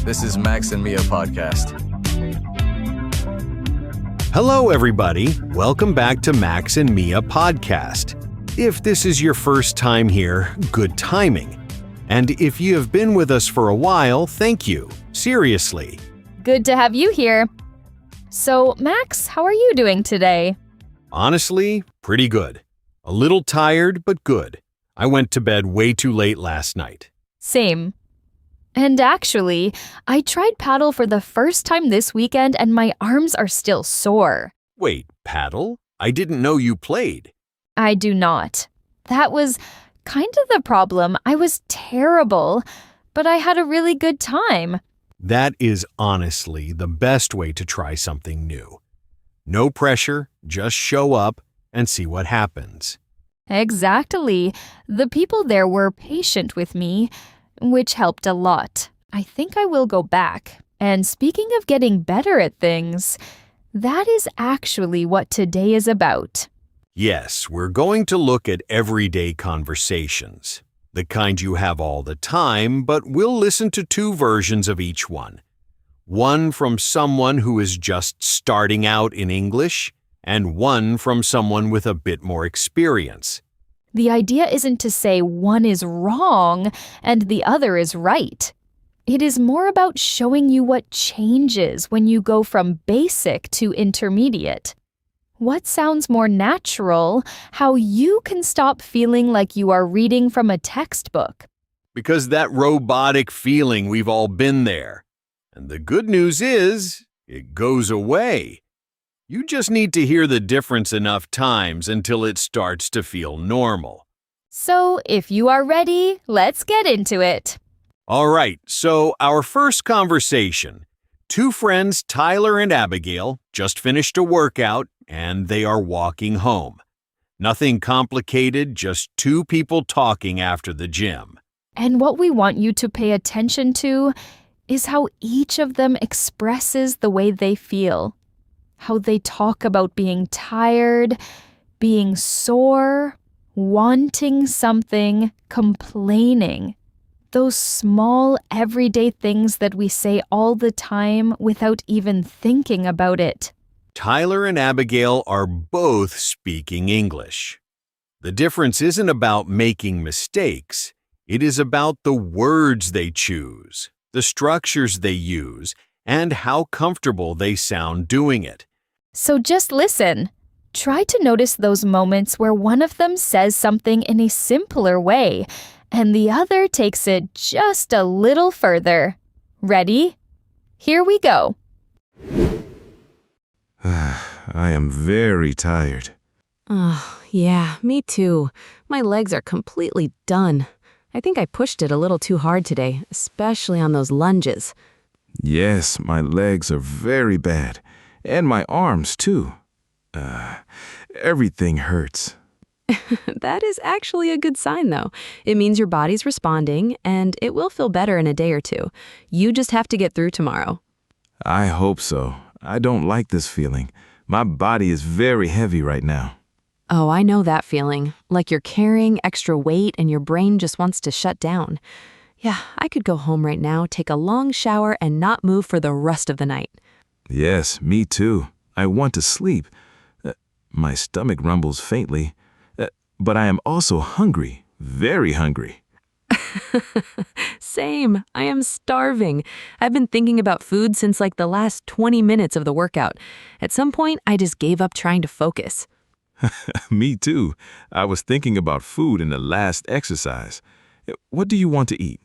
This is Max and Mia podcast. Hello, everybody. Welcome back to Max and Mia podcast. If this is your first time here, good timing. And if you have been with us for a while, thank you. Seriously. Good to have you here. So, Max, how are you doing today? Honestly, pretty good. A little tired, but good. I went to bed way too late last night. Same. And actually, I tried paddle for the first time this weekend and my arms are still sore. Wait, paddle? I didn't know you played. I do not. That was kind of the problem. I was terrible, but I had a really good time. That is honestly the best way to try something new. No pressure, just show up and see what happens. Exactly. The people there were patient with me, which helped a lot. I think I will go back. And speaking of getting better at things, that is actually what today is about. Yes, we're going to look at everyday conversations. The kind you have all the time, but we'll listen to two versions of each one. One from someone who is just starting out in English, and one from someone with a bit more experience. The idea isn't to say one is wrong and the other is right. It is more about showing you what changes when you go from basic to intermediate. What sounds more natural, how you can stop feeling like you are reading from a textbook. Because that robotic feeling, we've all been there. And the good news is, it goes away. You just need to hear the difference enough times until it starts to feel normal. So, if you are ready, let's get into it. All right, so our first conversation. Two friends, Tyler and Abigail, just finished a workout and they are walking home. Nothing complicated, just two people talking after the gym. And what we want you to pay attention to is how each of them expresses the way they feel. How they talk about being tired, being sore, wanting something, complaining. Those small, everyday things that we say all the time without even thinking about it. Tyler and Abigail are both speaking English. The difference isn't about making mistakes. It is about the words they choose, the structures they use, and how comfortable they sound doing it. So just listen. Try to notice those moments where one of them says something in a simpler way, and the other takes it just a little further. Ready? Here we go. I am very tired. Oh, yeah, me too. My legs are completely done. I think I pushed it a little too hard today, especially on those lunges. Yes, my legs are very bad. And my arms, too. Everything hurts. That is actually a good sign, though. It means your body's responding, and it will feel better in a day or two. You just have to get through tomorrow. I hope so. I don't like this feeling. My body is very heavy right now. Oh, I know that feeling. Like you're carrying extra weight and your brain just wants to shut down. Yeah, I could go home right now, take a long shower, and not move for the rest of the night. Yes, me too. I want to sleep. My stomach rumbles faintly. But I am also hungry, very hungry. Same. I am starving. I've been thinking about food since like the last 20 minutes of the workout. At some point, I just gave up trying to focus. Me too. I was thinking about food in the last exercise. What do you want to eat?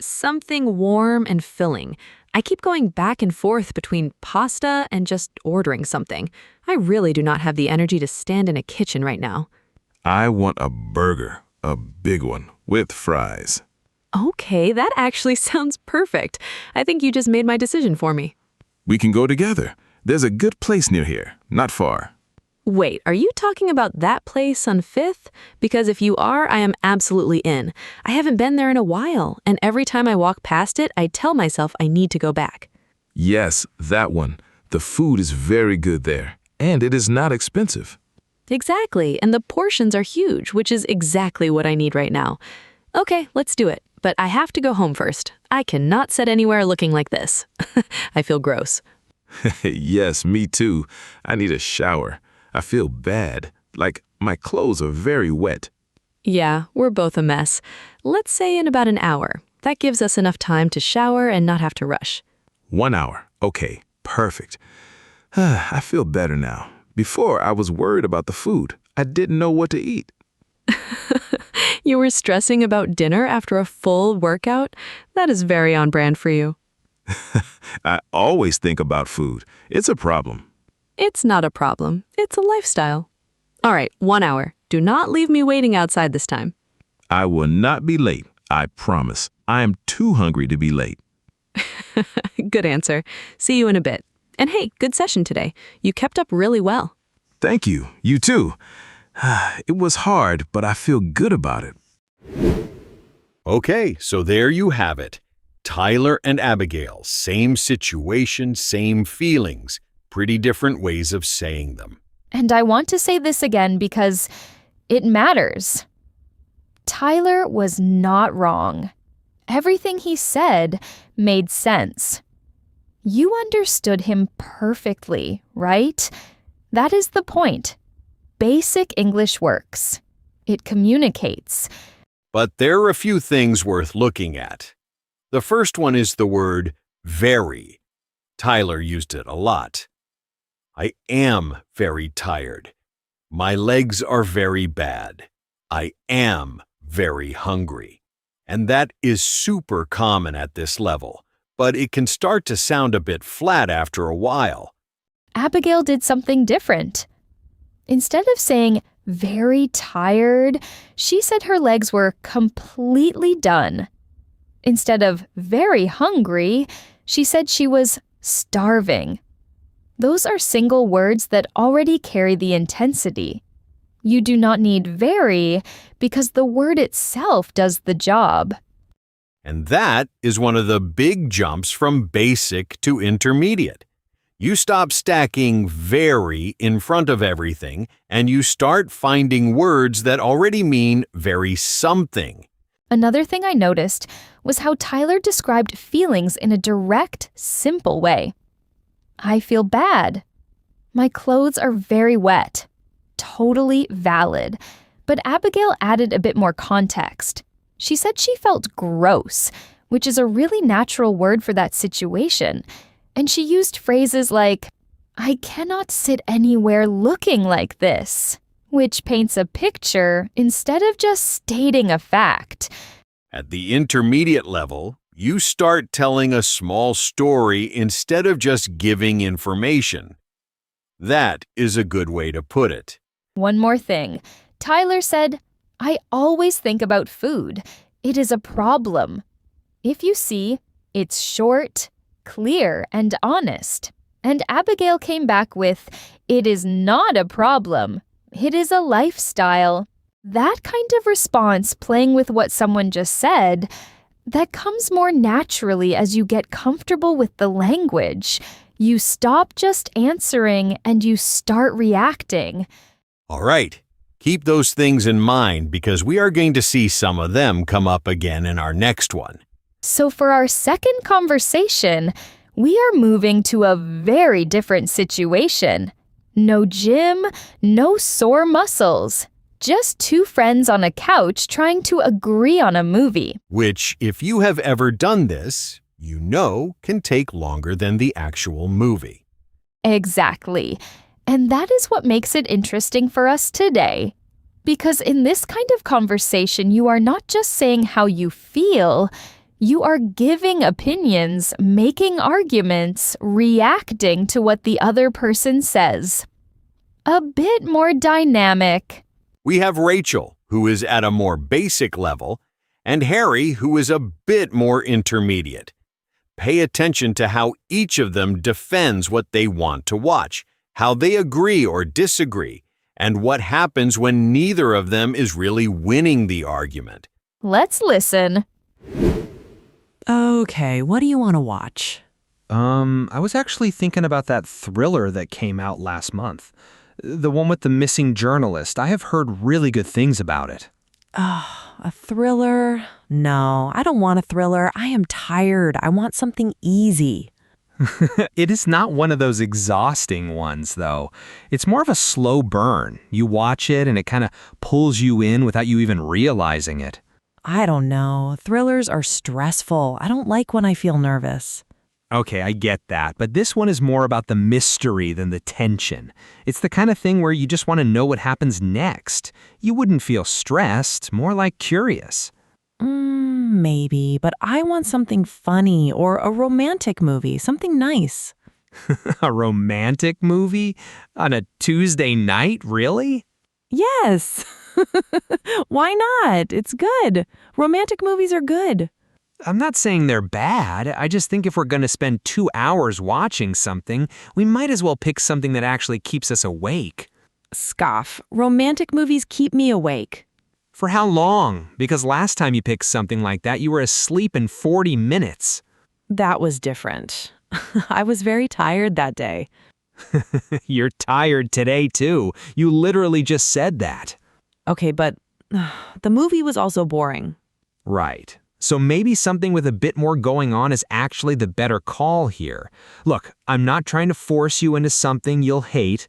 Something warm and filling. I keep going back and forth between pasta and just ordering something. I really do not have the energy to stand in a kitchen right now. I want a burger, a big one, with fries. Okay, that actually sounds perfect. I think you just made my decision for me. We can go together. There's a good place near here, not far. Wait, are you talking about that place on 5th? Because if you are, I am absolutely in. I haven't been there in a while, and every time I walk past it, I tell myself I need to go back. Yes, that one. The food is very good there, and it is not expensive. Exactly, and the portions are huge, which is exactly what I need right now. Okay, let's do it. but I have to go home first. I cannot sit anywhere looking like this. I feel gross. Yes, me too. I need a shower. I feel bad. Like my clothes are very wet. Yeah, we're both a mess. Let's say in about an hour. That gives us enough time to shower and not have to rush. 1 hour. Okay, perfect. I feel better now. Before, I was worried about the food. I didn't know what to eat. You were stressing about dinner after a full workout? That is very on brand for you. I always think about food. It's a problem. It's not a problem. It's a lifestyle. All right, 1 hour. Do not leave me waiting outside this time. I will not be late. I promise. I am too hungry to be late. Good answer. See you in a bit. And hey, good session today. You kept up really well. Thank you. You too. It was hard, but I feel good about it. Okay, so there you have it. Tyler and Abigail, same situation, same feelings, pretty different ways of saying them. And I want to say this again because it matters. Tyler was not wrong. Everything he said made sense. You understood him perfectly, right? That is the point. Basic English works. It communicates. But there are a few things worth looking at. The first one is the word very. Tyler used it a lot. I am very tired. My legs are very bad. I am very hungry. And that is super common at this level, but it can start to sound a bit flat after a while. Abigail did something different. Instead of saying very tired, she said her legs were completely done. Instead of very hungry, she said she was starving. Those are single words that already carry the intensity. You do not need very because the word itself does the job. And that is one of the big jumps from basic to intermediate. You stop stacking very in front of everything and you start finding words that already mean very something. Another thing I noticed was how Tyler described feelings in a direct, simple way. I feel bad. My clothes are very wet. Totally valid. But Abigail added a bit more context. She said she felt gross, which is a really natural word for that situation. And she used phrases like, I cannot sit anywhere looking like this, which paints a picture instead of just stating a fact. At the intermediate level, you start telling a small story instead of just giving information. That is a good way to put it. One more thing. Tyler said, I always think about food. It is a problem. If you see, it's short, clear, and honest. And Abigail came back with, it is not a problem. It is a lifestyle. That kind of response, playing with what someone just said, that comes more naturally as you get comfortable with the language. You stop just answering and you start reacting. All right, keep those things in mind because we are going to see some of them come up again in our next one. So for our second conversation, we are moving to a very different situation. No gym, no sore muscles. Just two friends on a couch trying to agree on a movie. Which, if you have ever done this, you know can take longer than the actual movie. Exactly. And that is what makes it interesting for us today. Because in this kind of conversation, you are not just saying how you feel, you are giving opinions, making arguments, reacting to what the other person says. A bit more dynamic. We have Rachel, who is at a more basic level, and Harry, who is a bit more intermediate. Pay attention to how each of them defends what they want to watch, how they agree or disagree, and what happens when neither of them is really winning the argument. Let's listen. Okay, what do you want to watch? I was actually thinking about that thriller that came out last month. The one with the missing journalist. I have heard really good things about it. Oh, a thriller? No, I don't want a thriller. I am tired. I want something easy. It is not one of those exhausting ones, though. It's more of a slow burn. You watch it and it kind of pulls you in without you even realizing it. I don't know. Thrillers are stressful. I don't like when I feel nervous. Okay, I get that, but this one is more about the mystery than the tension. It's the kind of thing where you just want to know what happens next. You wouldn't feel stressed, more like curious. Maybe, but I want something funny or a romantic movie, something nice. A romantic movie? On a Tuesday night, really? Yes. Why not? It's good. Romantic movies are good. I'm not saying they're bad. I just think if we're going to spend 2 hours watching something, we might as well pick something that actually keeps us awake. Scoff. Romantic movies keep me awake. For how long? Because last time you picked something like that, you were asleep in 40 minutes. That was different. I was very tired that day. You're tired today, too. You literally just said that. Okay, but the movie was also boring. Right. So maybe something with a bit more going on is actually the better call here. Look, I'm not trying to force you into something you'll hate.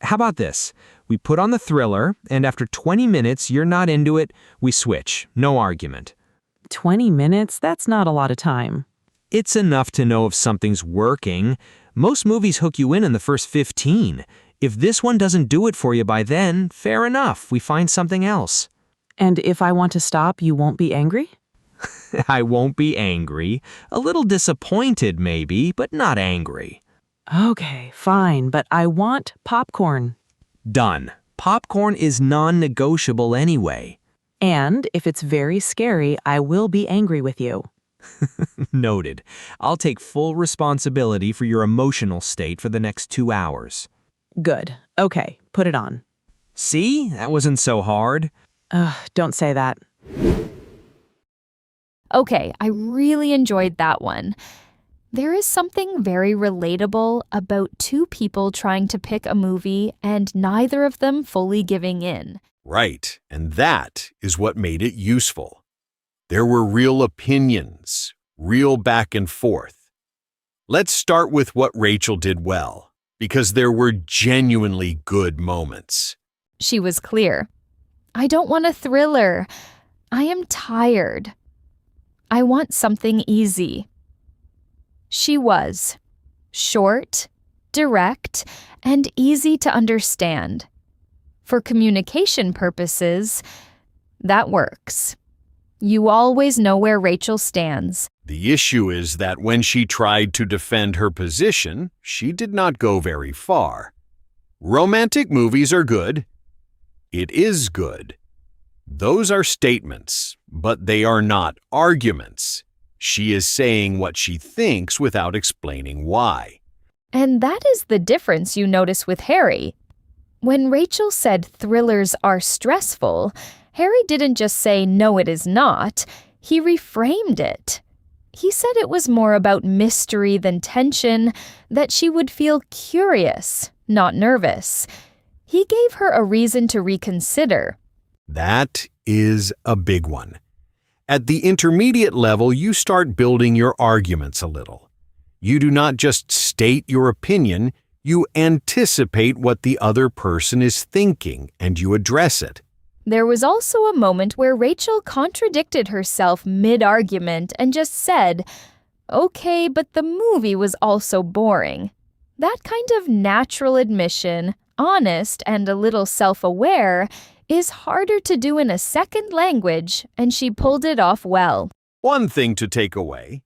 How about this? We put on the thriller, and after 20 minutes you're not into it, we switch. No argument. 20 minutes? That's not a lot of time. It's enough to know if something's working. Most movies hook you in the first 15. If this one doesn't do it for you by then, fair enough. We find something else. And if I want to stop, you won't be angry? I won't be angry. A little disappointed maybe, but not angry. Okay, fine, but I want popcorn. Done. Popcorn is non-negotiable anyway. And if it's very scary, I will be angry with you. Noted. I'll take full responsibility for your emotional state for the next 2 hours. Good. Okay, put it on. See? That wasn't so hard. Don't say that. Okay, I really enjoyed that one. There is something very relatable about two people trying to pick a movie and neither of them fully giving in. Right, and that is what made it useful. There were real opinions, real back and forth. Let's start with what Rachel did well, because there were genuinely good moments. She was clear. I don't want a thriller. I am tired. I want something easy. She was short, direct, and easy to understand. For communication purposes, that works. You always know where Rachel stands. The issue is that when she tried to defend her position, she did not go very far. Romantic movies are good. It is good. Those are statements, but they are not arguments. She is saying what she thinks without explaining why. And that is the difference you notice with Harry. When Rachel said thrillers are stressful, Harry didn't just say, no, it is not. He reframed it. He said it was more about mystery than tension, that she would feel curious, not nervous. He gave her a reason to reconsider. That is a big one. At the intermediate level, you start building your arguments a little. You do not just state your opinion, you anticipate what the other person is thinking and you address it. There was also a moment where Rachel contradicted herself mid-argument and just said, okay, but the movie was also boring. That kind of natural admission, honest and a little self-aware, is harder to do in a second language, and she pulled it off well. One thing to take away.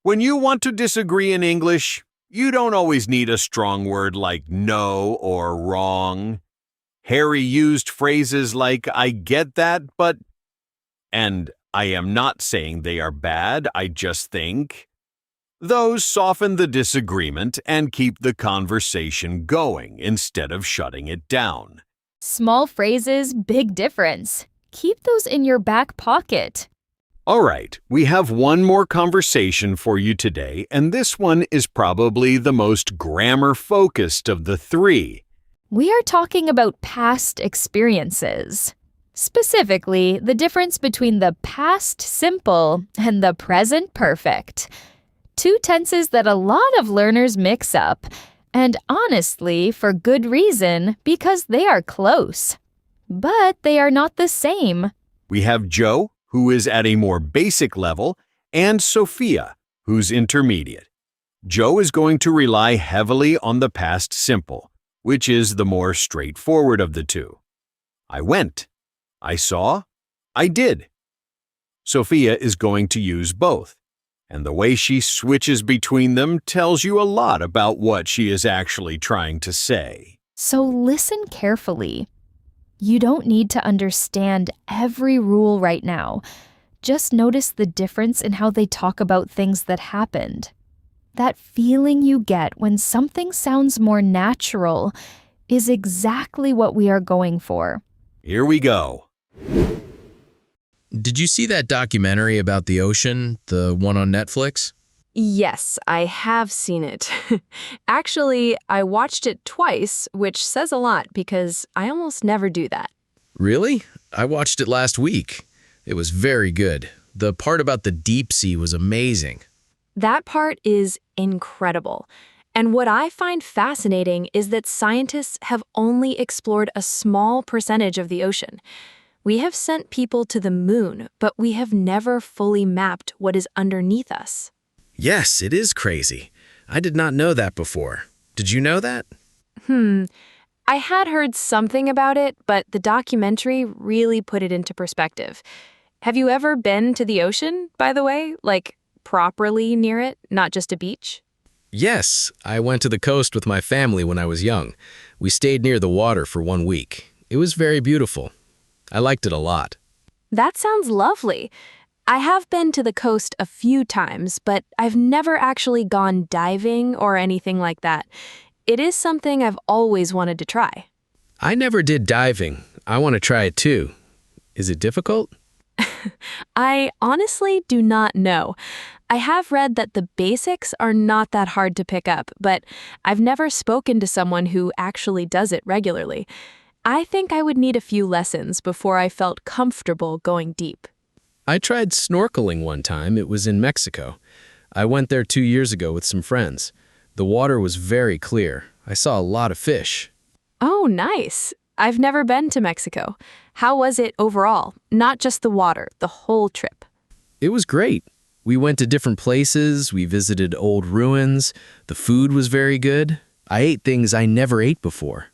When you want to disagree in English, you don't always need a strong word like no or wrong. Harry used phrases like, I get that, but, and I am not saying they are bad, I just think. Those soften the disagreement and keep the conversation going instead of shutting it down. Small phrases, big difference. Keep those in your back pocket. All right, we have one more conversation for you today, and this one is probably the most grammar-focused of the three. We are talking about past experiences. Specifically, the difference between the past simple and the present perfect. Two tenses that a lot of learners mix up, and honestly, for good reason, because they are close. But they are not the same. We have Joe, who is at a more basic level, and Sophia, who's intermediate. Joe is going to rely heavily on the past simple, which is the more straightforward of the two. I went. I saw. I did. Sophia is going to use both, and the way she switches between them tells you a lot about what she is actually trying to say. So listen carefully. You don't need to understand every rule right now. Just notice the difference in how they talk about things that happened. That feeling you get when something sounds more natural is exactly what we are going for. Here we go. Did you see that documentary about the ocean, the one on Netflix? Yes, I have seen it. Actually, I watched it twice, which says a lot because I almost never do that. Really? I watched it last week. It was very good. The part about the deep sea was amazing. That part is incredible. And what I find fascinating is that scientists have only explored a small percentage of the ocean. We have sent people to the moon, but we have never fully mapped what is underneath us. Yes, it is crazy. I did not know that before. Did you know that? I had heard something about it, but the documentary really put it into perspective. Have you ever been to the ocean, by the way? Like, properly near it, not just a beach? Yes, I went to the coast with my family when I was young. We stayed near the water for 1 week. It was very beautiful. I liked it a lot. That sounds lovely. I have been to the coast a few times, but I've never actually gone diving or anything like that. It is something I've always wanted to try. I never did diving. I want to try it too. Is it difficult? I honestly do not know. I have read that the basics are not that hard to pick up, but I've never spoken to someone who actually does it regularly. I think I would need a few lessons before I felt comfortable going deep. I tried snorkeling one time. It was in Mexico. I went there 2 years ago with some friends. The water was very clear. I saw a lot of fish. Oh, nice. I've never been to Mexico. How was it overall? Not just the water, the whole trip. It was great. We went to different places. We visited old ruins. The food was very good. I ate things I never ate before.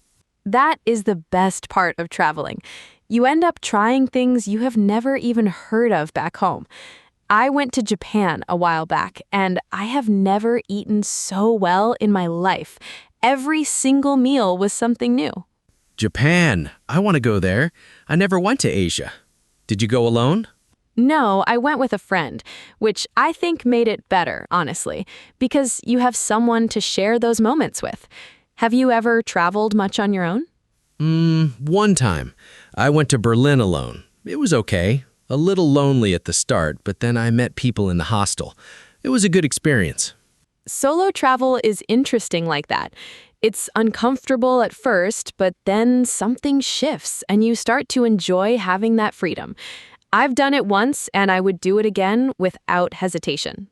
That is the best part of traveling. You end up trying things you have never even heard of back home. I went to Japan a while back, and I have never eaten so well in my life. Every single meal was something new. Japan. I want to go there. I never went to Asia. Did you go alone? No, I went with a friend, which I think made it better, honestly, because you have someone to share those moments with. Have you ever traveled much on your own? One time. I went to Berlin alone. It was okay. A little lonely at the start, but then I met people in the hostel. It was a good experience. Solo travel is interesting like that. It's uncomfortable at first, but then something shifts and you start to enjoy having that freedom. I've done it once and I would do it again without hesitation.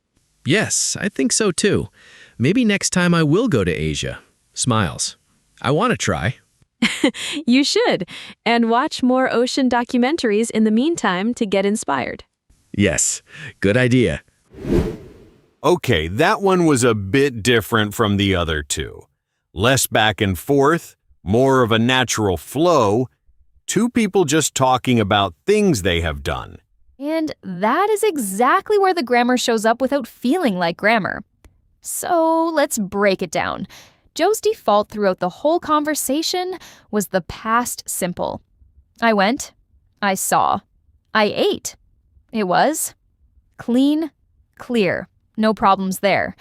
Yes, I think so too. Maybe next time I will go to Asia. Smiles. I want to try. You should, and watch more ocean documentaries in the meantime to get inspired. Yes, good idea. Okay, that one was a bit different from the other two. Less back and forth, more of a natural flow, two people just talking about things they have done. And that is exactly where the grammar shows up without feeling like grammar. So let's break it down. Joe's default throughout the whole conversation was the past simple. I went. I saw. I ate. It was clean, clear. No problems there.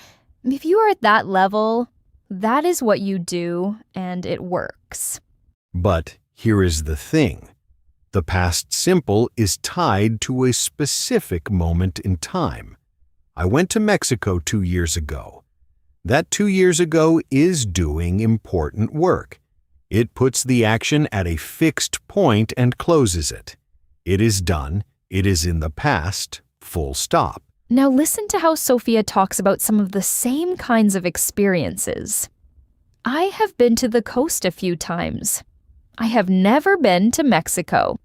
If you are at that level, that is what you do, and it works. But here is the thing. The past simple is tied to a specific moment in time. I went to Mexico 2 years ago. That 2 years ago is doing important work. It puts the action at a fixed point and closes it. It is done. It is in the past. Full stop. Now listen to how Sophia talks about some of the same kinds of experiences. I have been to the coast a few times. I have never been to Mexico.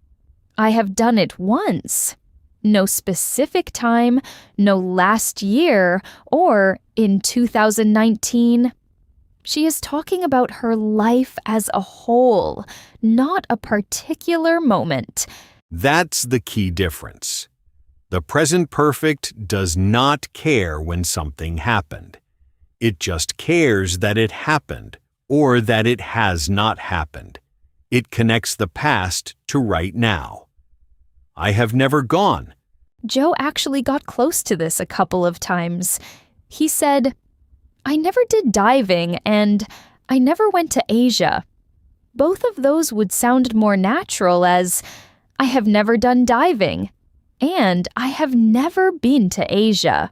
I have done it once. No specific time, no last year, or in 2019. She is talking about her life as a whole, not a particular moment. That's the key difference. The present perfect does not care when something happened. It just cares that it happened or that it has not happened. It connects the past to right now. I have never gone. Joe actually got close to this a couple of times. He said, I never did diving and I never went to Asia. Both of those would sound more natural as I have never done diving and I have never been to Asia.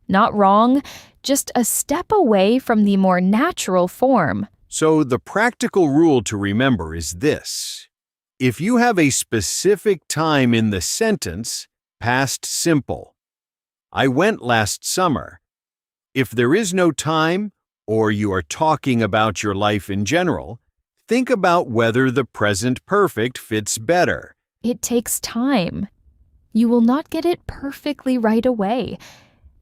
Not wrong, just a step away from the more natural form. So the practical rule to remember is this. If you have a specific time in the sentence, past simple. I went last summer. If there is no time, or you are talking about your life in general, think about whether the present perfect fits better. It takes time. You will not get it perfectly right away,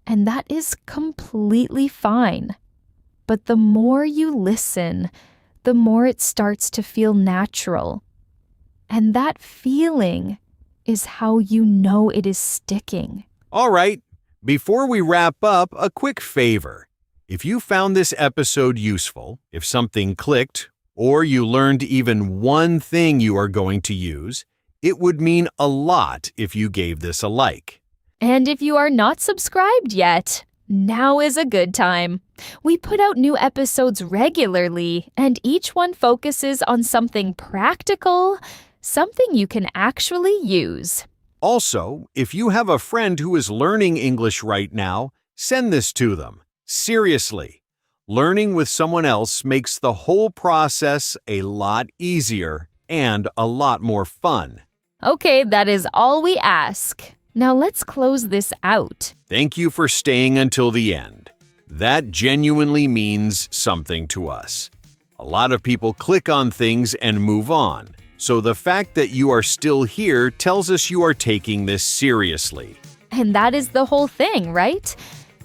and that is completely fine. But the more you listen, the more it starts to feel natural. And that feeling is how you know it is sticking. All right, before we wrap up, a quick favor. If you found this episode useful, if something clicked, or you learned even one thing you are going to use, it would mean a lot if you gave this a like. And if you are not subscribed yet, now is a good time. We put out new episodes regularly, and each one focuses on something practical, something you can actually use. Also, if you have a friend who is learning English right now, send this to them. Seriously, learning with someone else makes the whole process a lot easier and a lot more fun. Okay, that is all we ask. Now let's close this out. Thank you for staying until the end. That genuinely means something to us. A lot of people click on things and move on. So the fact that you are still here tells us you are taking this seriously. And that is the whole thing, right?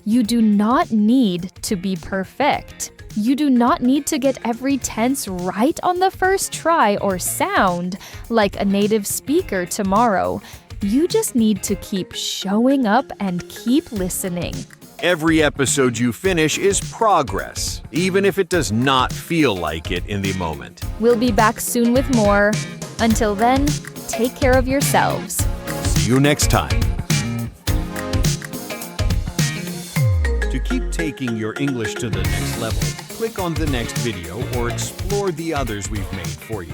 You do not need to be perfect. You do not need to get every tense right on the first try or sound like a native speaker tomorrow. You just need to keep showing up and keep listening. Every episode you finish is progress, even if it does not feel like it in the moment. We'll be back soon with more. Until then, take care of yourselves. See you next time. To keep taking your English to the next level, click on the next video or explore the others we've made for you.